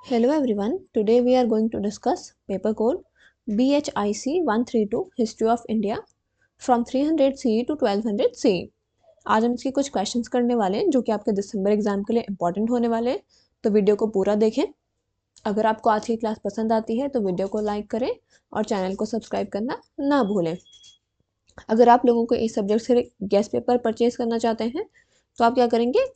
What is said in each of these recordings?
Hello everyone, today we are going to discuss paper code BHIC 132 History of India from 300 CE to 1200 CE। आज हम इसके कुछ questions करने वाले हैं जो कि आपके दिसंबर एग्जाम के लिए इंपॉर्टेंट होने वाले हैं, तो वीडियो को पूरा देखें। अगर आपको आज की क्लास पसंद आती है तो वीडियो को लाइक करें और चैनल को सब्सक्राइब करना ना भूलें। अगर आप लोगों को इस सब्जेक्ट से गेस्ट पेपर परचेज करना चाहते हैं तो आप क्या करेंगे,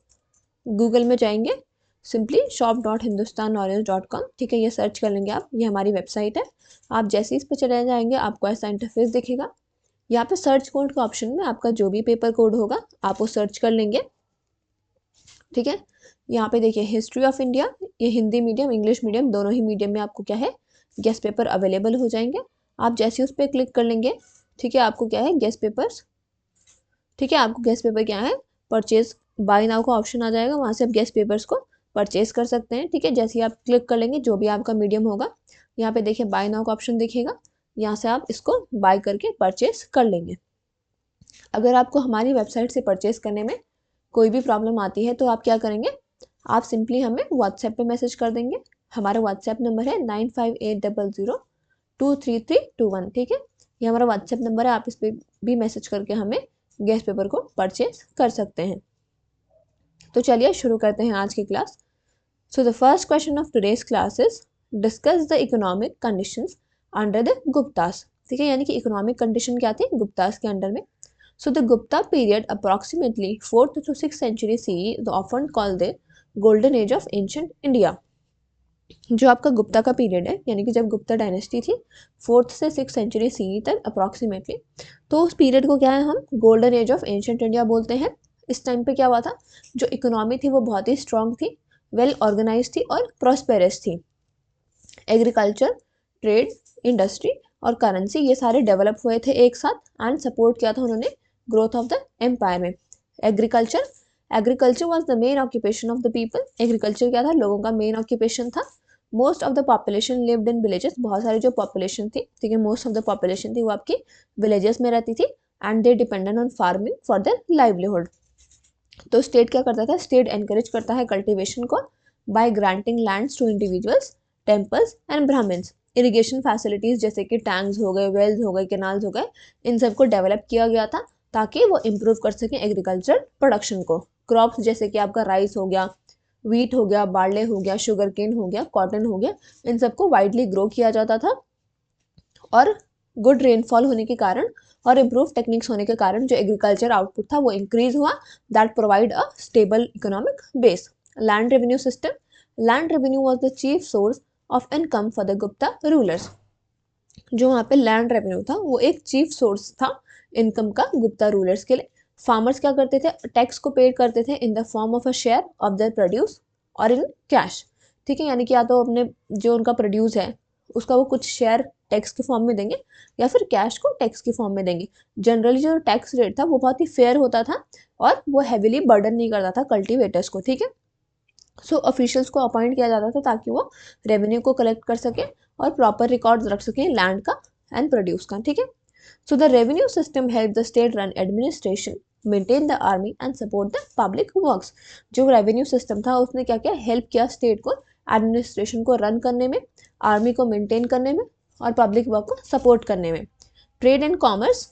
गूगल में जाएंगे, सिंपली shop.hindustanolage.com, ठीक है, ये सर्च कर लेंगे आप, ये हमारी वेबसाइट है। आप जैसे इस पर चले जाएंगे आपको ऐसा इंटरफेस दिखेगा। यहाँ पे सर्च कोड का ऑप्शन में आपका जो भी पेपर कोड होगा आप वो सर्च कर लेंगे, ठीक है। यहाँ पे देखिए हिस्ट्री ऑफ इंडिया, ये हिंदी मीडियम इंग्लिश मीडियम दोनों ही मीडियम में आपको क्या है गेस्ट पेपर अवेलेबल हो जाएंगे। आप जैसे उस पर क्लिक कर लेंगे, ठीक है, आपको क्या है गेस्ट पेपर्स, ठीक है, आपको गेस्ट पेपर क्या है परचेज बाय नाउ का ऑप्शन आ जाएगा, वहाँ से आप गेस्ट पेपर्स को परचेज कर सकते हैं, ठीक है। जैसे ही आप क्लिक कर लेंगे जो भी आपका मीडियम होगा, यहाँ पे देखिए बाय नाउ का ऑप्शन दिखेगा, यहाँ से आप इसको बाय करके परचेज कर लेंगे। अगर आपको हमारी वेबसाइट से परचेज करने में कोई भी प्रॉब्लम आती है तो आप क्या करेंगे, आप सिंपली हमें व्हाट्सएप पे मैसेज कर देंगे। हमारा व्हाट्सएप नंबर है 9580023321, ठीक है, ये हमारा व्हाट्सएप नंबर है। आप इस पर भी मैसेज करके हमें गेस्ट पेपर को परचेज कर सकते हैं। तो चलिए शुरू करते हैं आज की class. So the first question of today's class is discuss the economic conditions under the Guptas, ठीक है, यानी कि इकोनॉमिक कंडीशन क्या थी गुप्तास के अंडर में। So the Gupta period approximately 4th to 6th century CE the often called the golden age of ancient India. जो आपका गुप्ता का पीरियड है, यानी कि जब गुप्ता डायनेस्टी थी 4th से 6th सेंचुरी CE तक अप्रॉक्सीमेटली, तो उस पीरियड को क्या है हम golden age of ancient India बोलते हैं। इस टाइम पे क्या हुआ था, जो इकोनॉमी थी वो बहुत ही स्ट्रांग थी, वेल ऑर्गेनाइज थी और प्रॉस्पेरस थी। एग्रीकल्चर, ट्रेड, इंडस्ट्री और करेंसी ये सारे डेवलप हुए थे एक साथ एंड सपोर्ट किया था उन्होंने ग्रोथ ऑफ द एम्पायर में। Agriculture was the main occupation of the people, agriculture क्या था लोगों का मेन ऑक्यूपेशन था। Most of the population lived in villages, बहुत सारी जो पॉपुलेशन थी, ठीक है, मोस्ट ऑफ द पॉपुलेशन थी वो आपकी विलेजेस में रहती थी and they dependent on farming for their livelihood. तो स्टेट क्या करता था, स्टेट एनकरेज करता है कल्टीवेशन को by granting lands to individuals, temples and Brahmins. Irrigation facilities जैसे कि टैंक्स हो गए, वेल्स हो गए, कैनाल्स हो गए, इन सबको डेवलप किया गया था ताकि वो इम्प्रूव कर सकें एग्रीकल्चर प्रोडक्शन को। क्रॉप्स जैसे कि आपका राइस हो गया, वीट हो गया, बार्ले हो गया, शुगर केन हो गया, कॉटन हो गया, इन सबको वाइडली ग्रो किया जाता था और गुड रेनफॉल होने के कारण और इम्प्रूव टेक्निक्स होने के कारण जो एग्रीकल्चर आउटपुट था वो इंक्रीज हुआ, that provide a stable economic base. Land revenue system, land revenue was the chief source of income for the Gupta rulers. जो वहाँ पे लैंड रेवेन्यू था वो एक चीफ सोर्स था इनकम का गुप्ता रूलर्स के लिए। फार्मर्स क्या करते थे, टैक्स को पे करते थे in the form of a share of the produce और इन कैश, ठीक है, यानी कि या तो अपने जो उनका प्रोड्यूस है उसका वो कुछ शेयर टैक्स के फॉर्म में देंगे या फिर कैश को टैक्स के फॉर्म में देंगे। जनरली जो टैक्स रेट था वो बहुत ही फेयर होता था और वो हैविली बर्डन नहीं करता था कल्टीवेटर्स को, ठीक है। सो ऑफिशियल्स को अपॉइंट किया जाता था ताकि वो रेवेन्यू को कलेक्ट कर सके और प्रॉपर रिकॉर्ड्स रख सकें लैंड का एंड प्रोड्यूस का, ठीक है। So the revenue system help the state run administration, maintain the army and support the public works. जो रेवेन्यू सिस्टम था उसने क्या किया, हेल्प किया स्टेट को एडमिनिस्ट्रेशन को रन करने में, आर्मी को मेंटेन करने में और पब्लिक वर्क को सपोर्ट करने में। Trade and commerce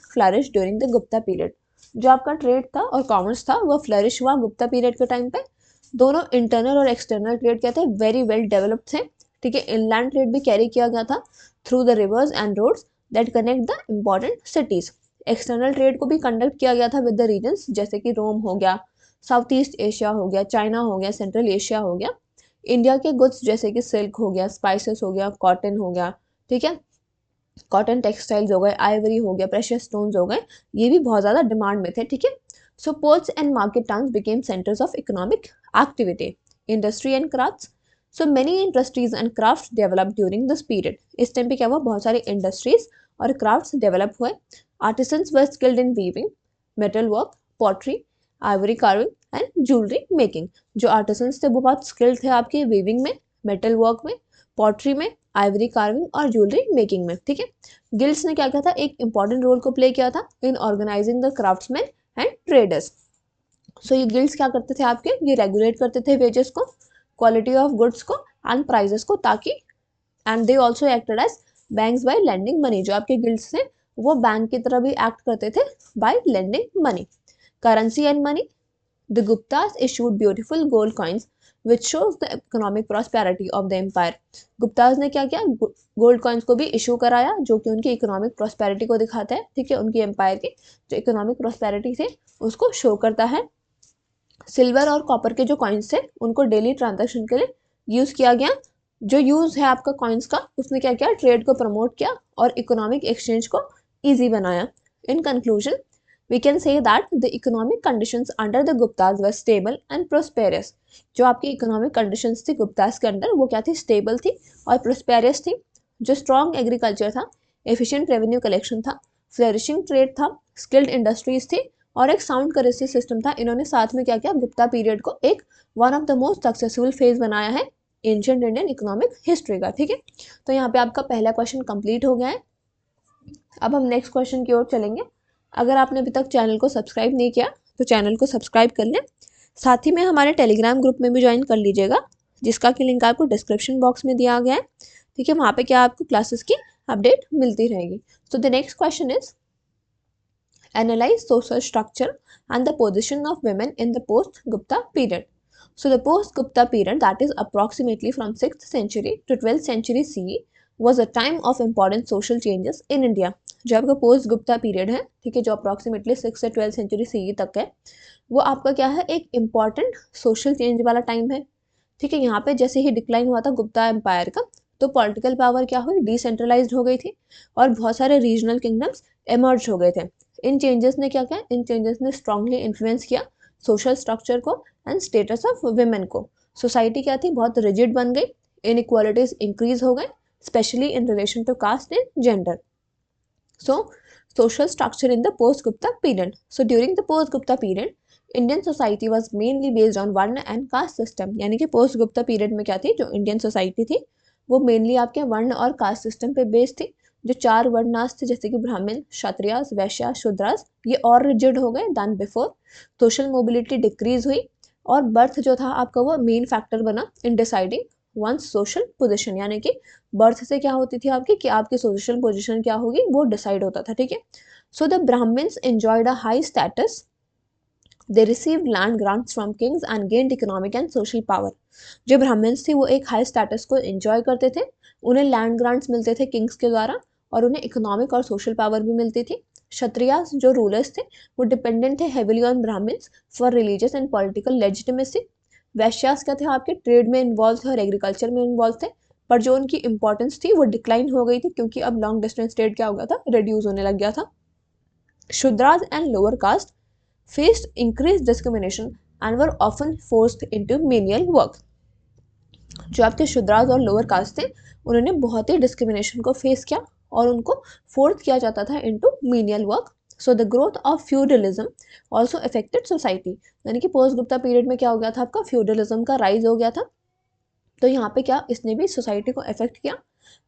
flourish during the Gupta period. जो आपका ट्रेड था और कॉमर्स था वो फ्लरिश हुआ गुप्ता पीरियड के टाइम पे। दोनों इंटरनल और एक्सटर्नल ट्रेड क्या थे, वेरी वेल डेवलप्ड थे, ठीक है। इनलैंड ट्रेड भी कैरी किया गया था through the rivers and roads that connect the important cities. External trade को भी कंडक्ट किया गया था विद द रीजन्स जैसे कि रोम हो गया, साउथ ईस्ट एशिया हो गया, चाइना हो गया, सेंट्रल एशिया हो गया। इंडिया के गुड्स जैसे कि सिल्क हो गया, स्पाइसेस हो गया, कॉटन हो गया, ठीक है, कॉटन टेक्सटाइल्स हो गए, आइवरी हो गया, प्रेशियस स्टोन्स हो गए, ये भी बहुत ज़्यादा डिमांड में थे, ठीक है। So ports and market towns became centres of economic activity. Industry and crafts, so many industries and crafts develop during this period. इस टाइम पे क्या हुआ, बहुत सारी इंडस्ट्रीज और क्राफ्ट्स डेवलप हुए। Artisans were skilled in weaving, metal work, pottery, ivory carving and jewellery making. जो artisans थे वो बहुत स्किल्ड थे आपके वीविंग में, मेटल वर्क में, पॉटरी में, आइवरी कार्विंग और ज्वेलरी मेकिंग में, ठीक है। गिल्ड्स ने क्या किया था, एक इंपॉर्टेंट रोल को प्ले किया था in organizing the craftsmen and traders. So ये गिल्ड्स क्या करते थे आपके, ये रेगुलेट करते थे वेजेस को, क्वालिटी ऑफ गुड्स को एंड प्राइजेस को, ताकि and they also acted as banks by lending money, जो आपके गिल्ड्स थे वो बैंक की तरह भी एक्ट करते थे by lending money. Currency and money, the Guptas issued beautiful gold coins which shows the economic prosperity of the empire. Guptas ने क्या किया, गोल्ड कॉइन्स को भी इशू कराया जो कि उनकी इकोनॉमिक प्रॉस्पेरिटी को दिखाता है. ठीक है, उनकी एम्पायर की जो इकोनॉमिक प्रॉस्पेरिटी थे उसको शो करता है. सिल्वर और कॉपर के जो कॉइन्स थे उनको डेली ट्रांजैक्शन के लिए यूज़ किया गया. जो यूज़ है आपका कॉइन्स का, उसने क्या किया, ट्रेड को प्रमोट किया और इकोनॉमिक एक्सचेंज को ईजी बनाया. In conclusion we can say that the economic conditions under the Guptas were stable and prosperous. जो आपकी इकोनॉमिक कंडीशंस थी गुप्तास के अंदर वो क्या थी, स्टेबल थी और प्रोस्पेरियस थी. जो स्ट्रॉन्ग एग्रीकल्चर था, एफिशिएंट रेवेन्यू कलेक्शन था, फ्लरिशिंग ट्रेड था, स्किल्ड इंडस्ट्रीज थी और एक साउंड करेंसी सिस्टम था. इन्होंने साथ में क्या किया, गुप्ता पीरियड को एक one of the most successful phase बनाया है एंशिएंट इंडियन इकोनॉमिक हिस्ट्री का. ठीक है, तो यहाँ पे आपका पहला क्वेश्चन कंप्लीट हो गया है. अब हम नेक्स्ट क्वेश्चन की ओर चलेंगे. अगर आपने अभी तक चैनल को सब्सक्राइब नहीं किया तो चैनल को सब्सक्राइब कर लें. साथ ही में हमारे टेलीग्राम ग्रुप में भी ज्वाइन कर लीजिएगा, जिसका कि लिंक आपको डिस्क्रिप्शन बॉक्स में दिया गया है. ठीक है, वहाँ पे क्या आपको क्लासेस की अपडेट मिलती रहेगी. So the next question is analyse social structure and the position of women in the post Gupta period. So the post Gupta period, that is approximately from 6th century to 12th century CE, was a time of important social changes in India. जो आपका post Gupta period है, ठीक है, जो approximately 6 से 12 century CE तक है, वो आपका क्या है, एक इम्पॉर्टेंट सोशल चेंज वाला टाइम है. ठीक है, यहाँ पे जैसे ही डिक्लाइन हुआ था गुप्ता एम्पायर का, तो पॉलिटिकल पावर क्या हुई, डिसेंट्रलाइज्ड हो गई थी और बहुत सारे रीजनल किंगडम्स एमर्ज हो गए थे. इन चेंजेस ने क्या किया, इन चेंजेस ने स्ट्रांगली इन्फ्लुएंस किया सोशल स्ट्रक्चर को एंड स्टेटस ऑफ वुमेन को. सोसाइटी क्या थी, बहुत रिजिड बन गई, इनइक्वालिटीज इंक्रीज हो गए, specially in relation to caste and gender. So, social structure in the post-Gupta period. So, during the post-Gupta period, Indian society was mainly based on वर्ण and caste system. यानी कि post-Gupta period में क्या थी, जो Indian society थी वो mainly आपके वर्ण और caste system पे based थी. जो 4 वर्णास थे जैसे कि ब्राह्मण, क्षत्रियास, वैश्या, शूद्रास, ये और रिजिड हो गए than before. Social mobility decrease हुई और बर्थ जो था आपका वो मेन फैक्टर बना in deciding one's social position. यानी कि बर्थ से क्या होती थी आपकी, कि आपकी सोशल पोजीशन क्या होगी वो डिसाइड होता था. ठीक है, so the Brahmins enjoyed a high status, they received land grants from kings and gained economic and social power. जो ब्राह्मण्स थे वो एक हाई स्टेटस को एंजॉय करते थे, उन्हें लैंड ग्रांट्स मिलते थे किंग्स के द्वारा और उन्हें इकोनॉमिक और सोशल पावर भी मिलती थी. क्षत्रियास जो रूलर्स थे वो डिपेंडेंट थे heavily on Brahmins for religious and political legitimacy. Vaishyas क्या थे, आपके ट्रेड में इन्वॉल्व थे और एग्रीकल्चर में इन्वॉल्व थे, पर जो उनकी इंपॉर्टेंस थी वो डिक्लाइन हो गई थी क्योंकि अब लॉन्ग डिस्टेंस ट्रेड क्या हो गया था, रिड्यूस होने लग गया था. Shudras and lower caste faced increase discrimination and were often forced into menial work. जो आपके शूद्रास और लोअर कास्ट थे उन्होंने बहुत ही डिस्क्रिमिनेशन को फेस किया और उनको फोर्स किया जाता था into menial work. So the growth of feudalism also affected society. यानी कि पोस्ट गुप्ता पीरियड में क्या हो गया था, आपका फ्यूडलिज्म का राइज हो गया था. तो यहाँ पे क्या, इसने भी सोसाइटी को अफेक्ट किया.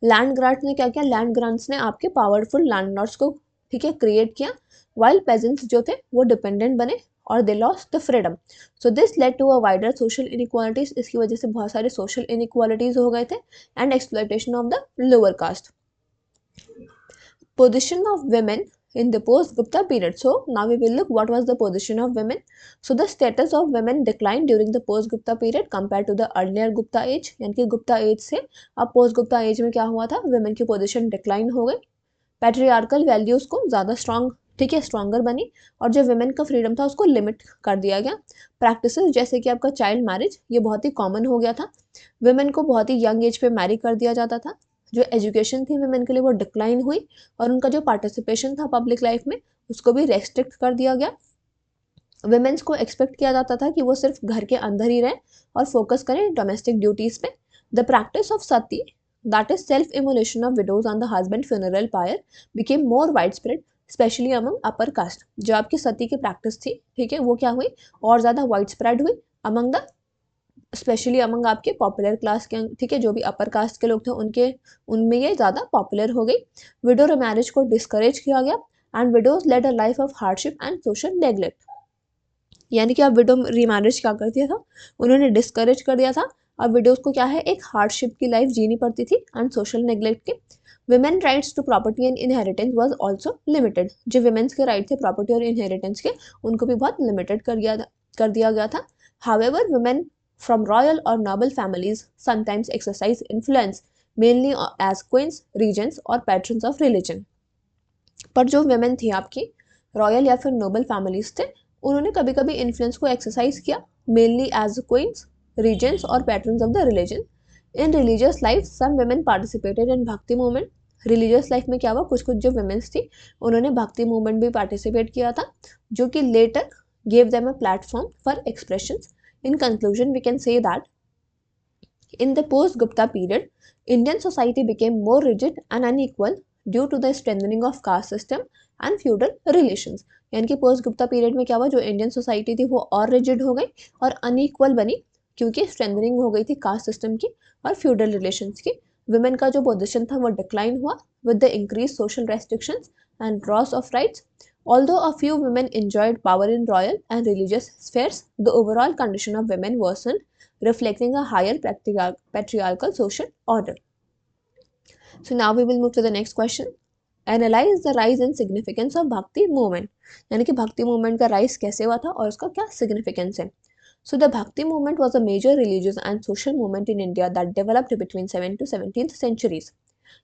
लैंड ग्रांट्स ने क्या किया, लैंड ग्रांट्स ने आपके पावरफुल लैंडलॉर्ड्स को, ठीक है, क्रिएट किया, वाइल पेजेंट्स जो थे वो डिपेंडेंट बने और they lost the freedom. So this led to a wider social inequalities. इसकी वजह से बहुत सारे सोशल इनइक्वालिटीज हो गए थे and exploitation of the lower caste. Position of women in the post-Gupta period. So now we will look what was the position of women. So the status of women declined during the post-Gupta period compared to the earlier Gupta age. यानी कि Gupta as से अब post-Gupta as में क्या हुआ था, women की position decline हो गई. पैट्रियार्कल वैल्यूज को ज़्यादा स्ट्रॉन्ग, ठीक है, स्ट्रॉन्गर बनी और जो women का फ्रीडम था उसको लिमिट कर दिया गया. प्रैक्टिसेस जैसे कि आपका चाइल्ड मैरिज ये बहुत ही कॉमन हो गया था. women को बहुत ही यंग एज पे मैरी कर दिया जाता था. जो एजुकेशन थी वुमेन के लिए वो डिक्लाइन हुई और उनका जो पार्टिसिपेशन था पब्लिक लाइफ में उसको भी रेस्ट्रिक्ट कर दिया गया. वुमेन्स को एक्सपेक्ट किया जाता था कि वो सिर्फ घर के अंदर ही रहें और फोकस करें डोमेस्टिक ड्यूटीज पे. The practice of sati, that is self immolation of widows on the husband funeral pyre, became more widespread specially among upper caste. जो आपकी सती की प्रैक्टिस थी, ठीक है, वो क्या हुई और ज़्यादा वाइड स्प्रेड हुई अमंग द, स्पेशली अमंग आपके पॉपुलर क्लास के, ठीक है, जो भी अपर कास्ट के लोग थे उनमें ये ज़्यादा पॉपुलर हो गई. विडो मैरिज को डिस्करेज किया गया and widows led a life of hardship and social neglect. यानी कि अब विडो रीमैरिज क्या कर दिया था, उन्होंने डिस्करेज कर दिया था अब विडोज को क्या है, एक हार्डशिप की लाइफ जीनी पड़ती थी एंड सोशल नेग्लेक्ट के। Women rights to property and inheritance was also limited. जो विमेन्स के राइट थे प्रॉपर्टी और इनहेरिटेंस के, उनको भी बहुत लिमिटेड कर दिया गया था। However women from royal or noble families sometimes exercise influence mainly as queens, regents or patrons of religion। पर जो women थी आपकी रॉयल या फिर नोबल फैमिलीज थे, उन्होंने कभी कभी इन्फ्लुएंस को एक्सरसाइज किया मेनली एज क्वींस, रीजेंट्स और patrons of the religion. In religious life some women participated in Bhakti movement. Religious life में क्या हुआ, कुछ कुछ जो women's थी उन्होंने भक्ति मूवमेंट भी पार्टिसिपेट किया था, जो कि letter gave them a platform for expressions। In conclusion, we can say that in the post-Gupta period, Indian society became more rigid and unequal due to the strengthening of caste system and feudal relations। यानी कि post Gupta period में क्या हुआ, जो Indian society थी वो और rigid हो गई और अनइक्वल बनी, क्योंकि स्ट्रेंथनिंग हो गई थी कास्ट सिस्टम की और फ्यूडल रिलेशंस की। वुमेन का जो पोजिशन था वो डिक्लाइन हुआ with the increase social restrictions and loss of rights। Although a few women enjoyed power in royal and religious spheres, the overall condition of women worsened, reflecting a higher patriarchal social order। So now we will move to the next question। Analyze the rise and significance of Bhakti movement। यानी कि भक्ति movement का rise कैसे हुआ था और उसका क्या सिग्निफिकेंस है। So the Bhakti movement was a major religious and social movement in India that developed between 7th to 17th centuries।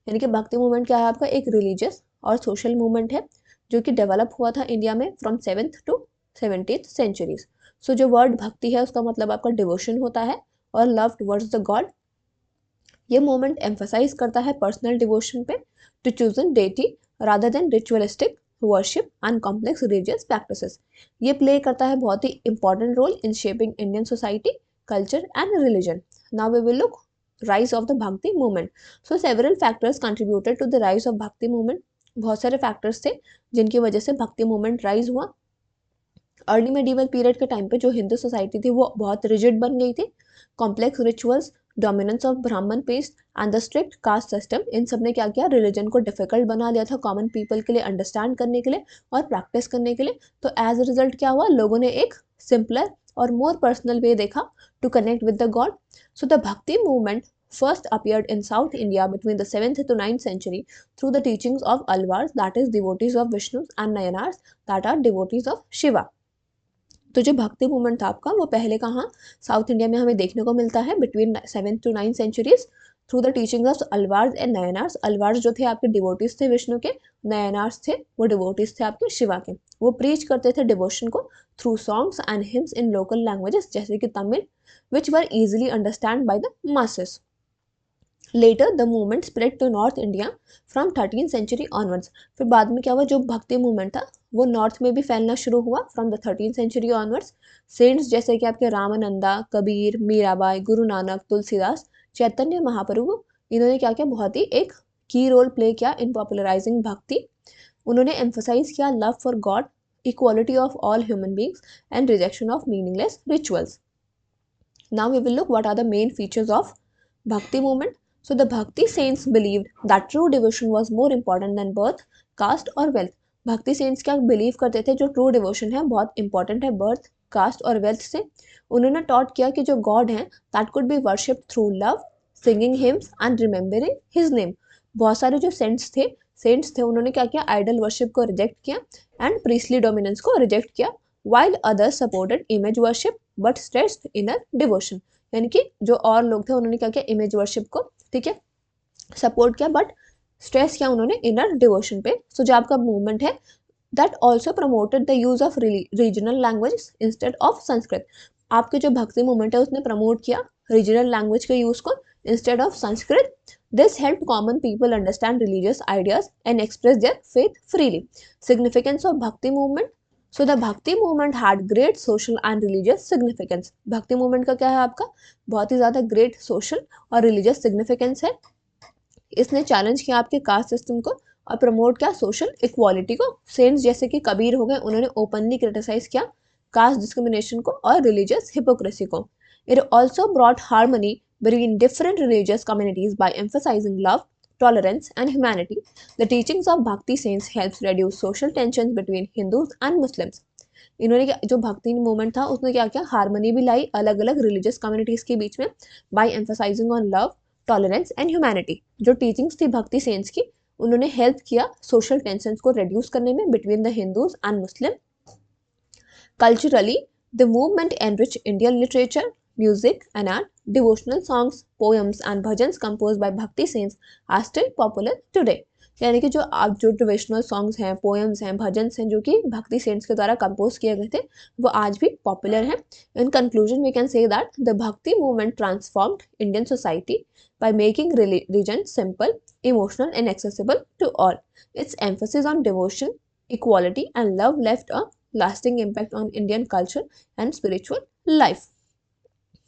यानी कि भक्ति मूवमेंट क्या है आपका, एक रिलीजियस और सोशल मूवमेंट है जो कि डेवलप हुआ था इंडिया में from 7th to 17th centuries. सो जो वर्ड भक्ति है उसका मतलब आपका डिवोशन होता है और लव टुवर्ड्स द गॉड। ये मूवमेंट एम्फसाइज करता है पर्सनल डिवोशन पे to chosen deity rather than ritualistic worship and complex religious practices. ये प्ले करता है बहुत ही important role in shaping Indian society, culture and religion. Now we will look rise of the Bhakti movement। So several factors contributed to the rise of Bhakti movement। बहुत सारे factors थे जिनकी वजह से भक्ति मूवमेंट राइज हुआ। Early medieval period के time पे जो हिंदू सोसाइटी थी वो बहुत रिजिड बन गई थी। Complex rituals, dominance of Brahman priests and the strict caste system, इन सब ने क्या किया, रिलीजन को डिफिकल्ट बना दिया था कॉमन पीपल के लिए अंडरस्टैंड करने के लिए और प्रैक्टिस करने के लिए। तो एज अ रिजल्ट क्या हुआ, लोगों ने एक सिंपलर और मोर पर्सनल वे देखा to connect with the God. So the भक्ति movement first appeared in South India between the 7th to 9th century through the teachings of Alvars, that is devotees of Vishnu, and Nayanars, that are devotees of Shiva। तो जो भक्ति movement था आपका वो पहले कहाँ, south India में हमें देखने को मिलता है between 7th to 9th centuries through the teachings of Alvars and Nayanars. Alvars जो थे आपके डिवोटीज थे विष्णु के, नयनार्स थे वो डिवोटीज थे आपके शिवा के। वो प्रीच करते थे डिवोशन को through songs and hymns in local languages जैसे कि Tamil, which were easily understand by the masses. Later the movement spread to North India from 13th century onwards। फिर बाद में क्या हुआ, जो भक्ति मूवमेंट था वो नॉर्थ में भी फैलना शुरू हुआ from the 13th century onwards। Saints जैसे कि आपके रामानंदा, कबीर, मीराबाई, गुरु नानक, तुलसीदास, चैतन्य महाप्रभु, इन्होंने क्या किया, बहुत ही एक की रोल प्ले किया इन पॉपुलराइजिंग भक्ति। उन्होंने एम्फसाइज किया love for God, equality of all human beings and rejection of meaningless rituals. Now we will look what are the main features of Bhakti movement. So the Bhakti saints believed that true devotion was more important than birth, caste और wealth। भक्ति cents क्या believe करते थे, जो true devotion है बहुत important है birth, cast और वेल्थ से। उन्होंने टॉट किया कि जो गॉड है that could be worship through love, singing hymns and remembering his name. बहुत सारे जो सेंट्स थे उन्होंने क्या किया, आइडल वर्शिप को रिजेक्ट किया एंड प्रीस्टली डोमिनेंस को रिजेक्ट किया, while others supported image worship but stressed inner devotion। यानी कि जो और लोग थे उन्होंने क्या किया, इमेज वर्शिप को ठीक है सपोर्ट किया बट स्ट्रेस किया उन्होंने इनर डिवोशन पे। सो जो आपका मूवमेंट है that also promoted the use of regional language instead of Sanskrit. आपके जो भक्ति मूवमेंट है उसने प्रमोट किया रीजनल लैंग्वेज के यूज को instead of Sanskrit. This help common people understand religious ideas and express their faith freely. Significance of Bhakti movement. So the भक्ति movement had great social and religious significance. भक्ति movement का क्या है आपका, बहुत ही ज़्यादा ग्रेट सोशल और रिलीजियस सिग्निफिकेंस है। इसने चैलेंज किया आपके कास्ट सिस्टम को और प्रमोट किया सोशल इक्वालिटी को। सेंट्स जैसे कि कबीर हो गए, उन्होंने ओपनली क्रिटिसाइज किया कास्ट डिस्क्रिमिनेशन को और रिलीजियस हिपोक्रेसी को। It also brought harmony between different religious communities by emphasizing love, tolerance and humanity। The teachings of Bhakti saints helps reduce social tensions between Hindus and Muslims। इन्होंने जो भक्ति movement था उसने क्या किया, हार्मनी भी लाई अलग अलग रिलीजियस कम्युनिटीज के बीच में by emphasizing on love, tolerance and humanity. जो टीचिंग्स थी भक्ति सेन्स की, उन्होंने हेल्प किया सोशल टेंशन को रिड्यूस करने में between the Hindus and Muslim. Culturally the movement enrich Indian literature, music and art, devotional songs, poems and bhajans compose by bhakti saints are still popular today. यानी कि जो डिवोशनल सॉन्ग्स हैं, पोएम्स हैं, भजन्स हैं जो कि भक्ति सेंट्स के द्वारा कंपोज किए गए थे, वो आज भी पॉपुलर हैं। In conclusion we can say that the भक्ति movement transformed Indian society by making religion simple, emotional and accessible to all. Its emphasis on devotion, equality and love left a lasting impact on Indian culture and spiritual life.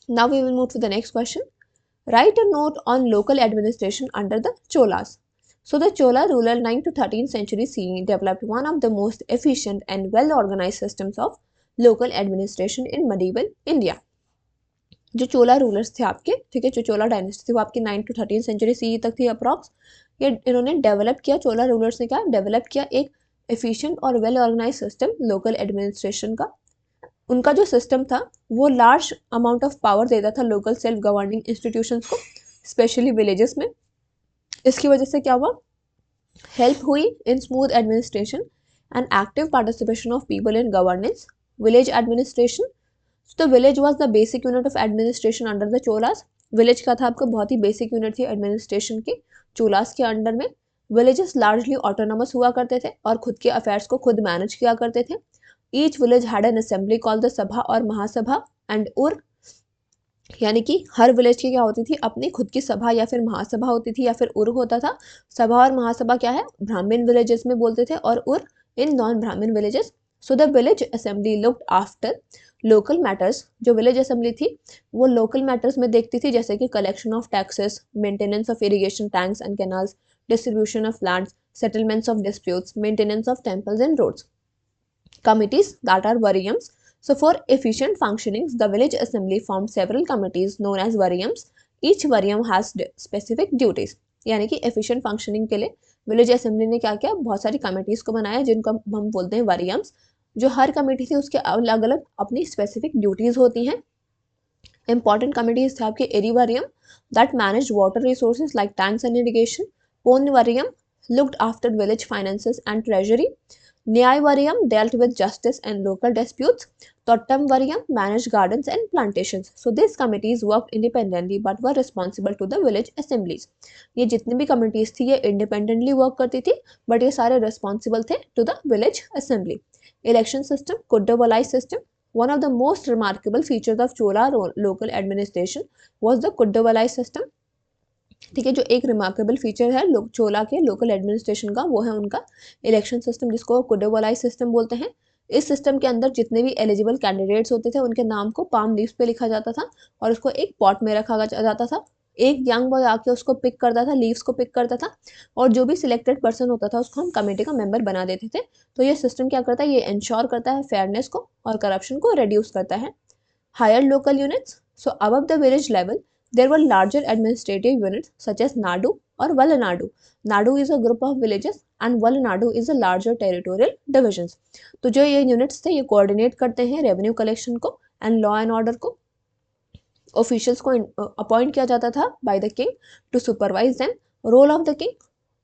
Now we will move to the next question. Write a note on local administration under the Cholas. So the Chola ruler 9th to 13th century CE developed one of the most efficient and well-organized systems of local administration in medieval India. जो चोला rulers थे आपके, ठीक है, जो चोला dynasty थी वो आपकी 9th to 13th century C तक थी अप्रॉक्स। ये इन्होंने डेवलप किया, चोला रूलर्स ने क्या डेवलप किया, एक एफिशिएंट और well organize system local administration का। उनका जो सिस्टम था वो लार्ज अमाउंट ऑफ पावर देता था लोकल सेल्फ गवर्निंग इंस्टीट्यूशंस को, स्पेशली विलेजेस में। इसकी वजह से क्या हुआ, हेल्प हुई in smooth administration and active participation of people in governance. Village administration, तो village was the basic unit of administration under the Cholas. Village का था आपको बहुत ही बेसिक यूनिट थी एडमिनिस्ट्रेशन की चोलास के अंडर में। विलेजेस लार्जली ऑटोनोमस हुआ करते थे और खुद के अफेयर्स को खुद मैनेज किया करते थे। Each village had an assembly called the सभा और महासभा एंड उर, यानी कि हर विलेज की क्या होती थी, अपनी खुद की सभा या फिर महासभा होती थी या फिर उर होता था। सभा और महासभा क्या है, ब्राह्मण विलेजेस में बोलते थे और ur in non Brahmin villages. So the village assembly looked after local matters. जो विलेज असेंबली थी वो लोकल मैटर्स में देखती थी, जैसे कि collection of taxes, maintenance of irrigation tanks and canals, distribution of lands, settlements of disputes, maintenance of temples and roads. Committees that are variums. So for efficient functionings, the village assembly formed several committees known as variums. Each varium has specific duties. यानी कि efficient functioning के लिए village assembly ने क्या किया, बहुत सारी committees को बनाया जिनको हम बोलते हैं वरियम्स। जो हर कमेटी थी उसके अलग अलग अपनी स्पेसिफिक ड्यूटीज होती हैं। इंपॉर्टेंट कमिटीज थे आपके Eri Variyam that manage water resources like tanks and irrigation. Pon Variyam looked after village finances and treasury. Nyay Variam dealt with justice and local disputes. Tottam Variam managed gardens and plantations. So these committees worked independently but were responsible to the village assemblies. ये जितनी भी committees थी ये independently work करती थी but ये सारे responsible थे to the village assembly. Election system, Kuddavalai system. One of the most remarkable features of Chola local administration was the Kuddavalai system. ठीक है, जो एक रिमार्केबल फीचर है चोला के लोकल एडमिनिस्ट्रेशन का वो है उनका इलेक्शन सिस्टम, जिसको कुड्डवालाई सिस्टम बोलते हैं। इस सिस्टम के अंदर जितने भी एलिजिबल कैंडिडेट्स होते थे उनके नाम को पाम लीव्स पे लिखा जाता था और उसको एक पॉट में रखा जाता था। एक यंग बॉय आके उसको पिक करता था, लीव्स को पिक करता था और जो भी सिलेक्टेड पर्सन होता था उसको हम कमेटी का मेंबर बना देते थे। तो ये सिस्टम क्या करता है, ये इंश्योर करता है फेयरनेस को और करप्शन को रिड्यूस करता है। Higher local units, so above the village level there were larger administrative units such as Nadu or Valanadu. Nadu is a group of villages and Valanadu is a larger territorial divisions. तो जो ये units थे ये coordinate करते हैं revenue collection को and law and order को। Officials को appoint किया जाता था by the king to supervise them. Role of the king,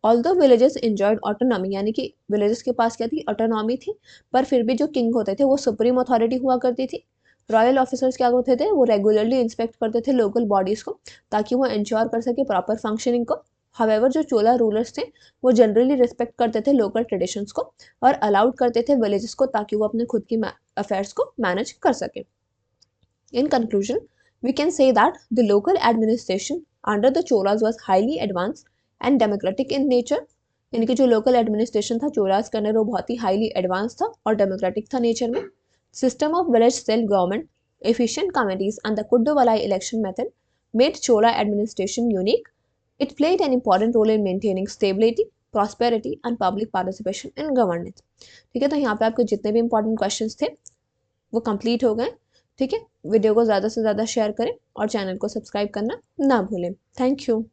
although villages enjoyed autonomy, यानी कि villages के पास क्या थी, autonomy थी, पर फिर भी जो king होते थे वो supreme authority हुआ करती थी। रॉयल ऑफिसर्स क्या होते थे, वो रेगुलरली इंस्पेक्ट करते थे लोकल बॉडीज़ को ताकि वो इंश्योर कर सके प्रॉपर फंक्शनिंग को। हावेवर जो चोला रूलर्स थे वो जनरली रिस्पेक्ट करते थे लोकल ट्रेडिशंस को और अलाउड करते थे विलेजेस को ताकि वो अपने खुद की अफेयर्स को मैनेज कर सके। In conclusion we can say that the local administration under the Cholas was highly advanced and democratic in nature. इनकी जो लोकल एडमिनिस्ट्रेशन था चोलाज के अंदर वो बहुत ही हाईली एडवांस था और डेमोक्रेटिक था नेचर में। System of village self-government, efficient committees and the Kudduvalai election method made Chola administration unique. It played an important role in maintaining stability, prosperity and public participation in governance. ठीक है, तो यहाँ पे आपके जितने भी important questions थे वो complete हो गए। ठीक है, वीडियो को ज़्यादा से ज़्यादा शेयर करें और चैनल को सब्सक्राइब करना ना भूलें। Thank you.